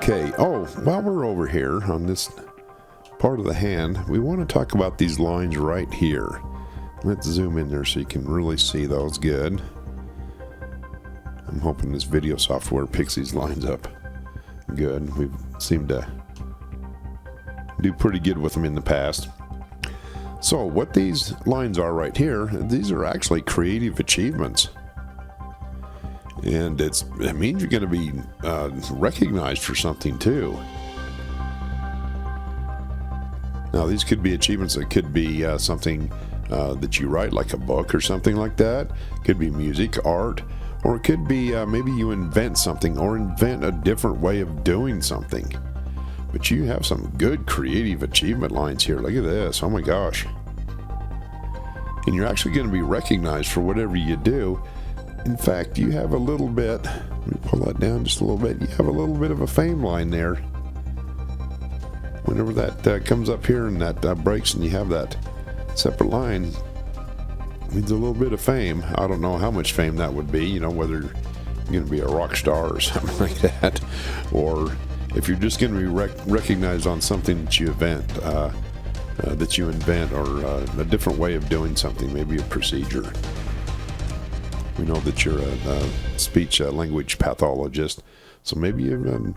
Okay, while we're over here on this part of the hand, we want to talk about these lines right here. Let's zoom in there so you can really see those good. I'm hoping this video software picks these lines up good. We've seemed to do pretty good with them in the past. So what these lines are right here, these are actually creative achievements. And it means you're going to be recognized for something too. Now these could be achievements that could be something that you write, like a book or something like that. Could be music, art, or it could be maybe you invent something or invent a different way of doing something. But you have some good creative achievement lines here. Look at this. Oh my gosh. And you're actually going to be recognized for whatever you do. In fact, you have a little bit, let me pull that down just a little bit, you have a little bit of a fame line there. Whenever that comes up here and that breaks and you have that separate line, it means a little bit of fame. I don't know how much fame that would be, whether you're going to be a rock star or something like that, or if you're just going to be recognized on something that you invent, or a different way of doing something, maybe a procedure. We know that you're a speech language pathologist, so maybe you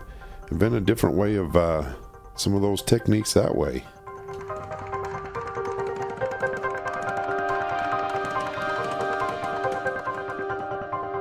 invent a different way of some of those techniques that way.